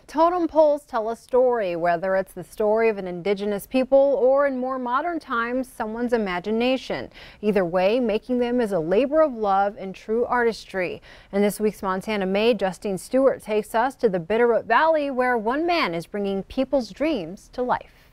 Totem poles tell a story, whether it's the story of an indigenous people or in more modern times, someone's imagination. Either way, making them is a labor of love and true artistry. In this week's Montana Made, Justine Stewart takes us to the Bitterroot Valley, where one man is bringing people's dreams to life.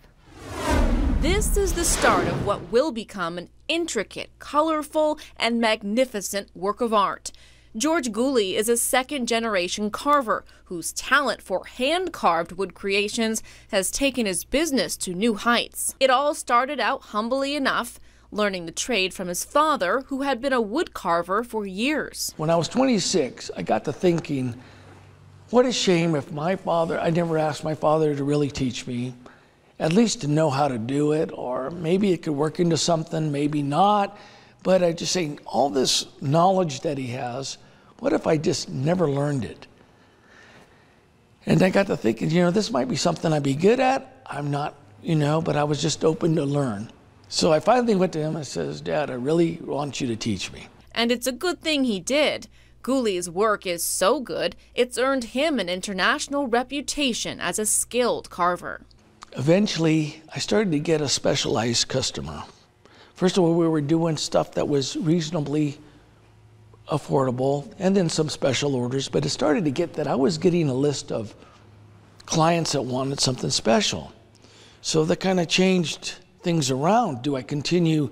This is the start of what will become an intricate, colorful, and magnificent work of art. George Gulli is a second-generation carver whose talent for hand-carved wood creations has taken his business to new heights. It all started out humbly enough, learning the trade from his father, who had been a wood carver for years. When I was 26, I got to thinking, what a shame if I never asked my father to really teach me, at least to know how to do it, or maybe it could work into something, maybe not. But I just saying, all this knowledge that he has, what if I just never learned it? And I got to thinking, this might be something I'd be good at. I'm not, but I was just open to learn. So I finally went to him and says, Dad, I really want you to teach me. And it's a good thing he did. Gulli's work is so good, it's earned him an international reputation as a skilled carver. Eventually, I started to get a specialized customer. First of all, we were doing stuff that was reasonably affordable, and then some special orders, but it started to get that I was getting a list of clients that wanted something special. So that kind of changed things around. Do I continue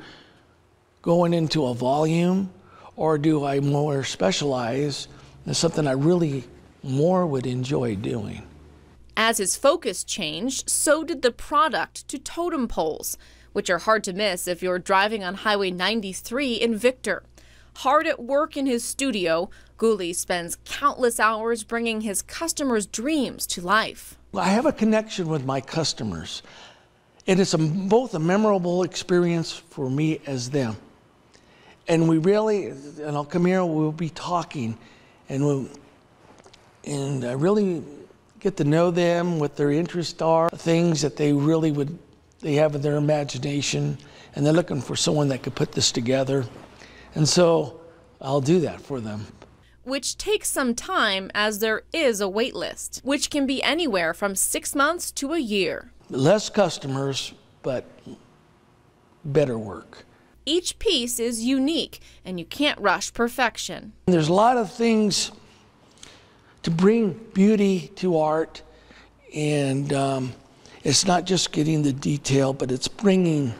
going into a volume, or do I more specialize in something I really more would enjoy doing? As his focus changed, so did the product to totem poles, which are hard to miss if you're driving on Highway 93 in Victor. Hard at work in his studio, Gulli spends countless hours bringing his customers' dreams to life. I have a connection with my customers, and it's both a memorable experience for me as them. And I'll come here, we'll be talking, and I really get to know them, what their interests are, things that they have in their imagination, and they're looking for someone that could put this together. And so I'll do that for them. Which takes some time, as there is a wait list, which can be anywhere from 6 months to a year. Less customers, but better work. Each piece is unique, and you can't rush perfection. There's a lot of things to bring beauty to art, and it's not just getting the detail, but it's bringing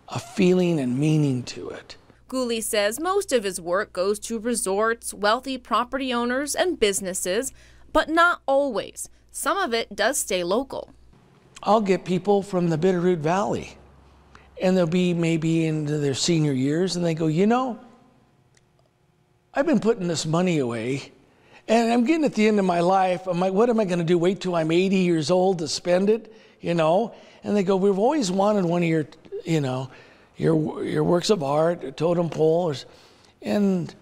a feeling and meaning to it. Gulli says most of his work goes to resorts, wealthy property owners, and businesses, but not always. Some of it does stay local. I'll get people from the Bitterroot Valley, and they'll be maybe into their senior years, and they go, I've been putting this money away, and I'm getting at the end of my life. I'm like, what am I going to do? Wait till I'm 80 years old to spend it, And they go, we've always wanted one of your works of art, totem poles, and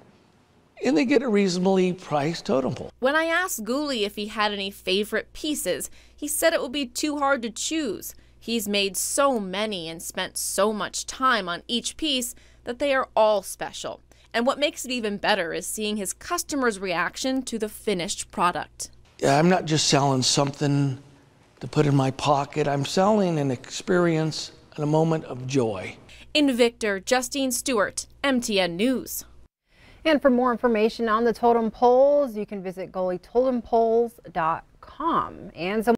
they get a reasonably priced totem pole. When I asked Gulli if he had any favorite pieces, he said it would be too hard to choose. He's made so many and spent so much time on each piece that they are all special. And what makes it even better is seeing his customers' reaction to the finished product. I'm not just selling something to put in my pocket. I'm selling an experience and a moment of joy. In Victor, Justine Stewart, MTN News. And for more information on the totem poles, you can visit GulliTotempoles.com. And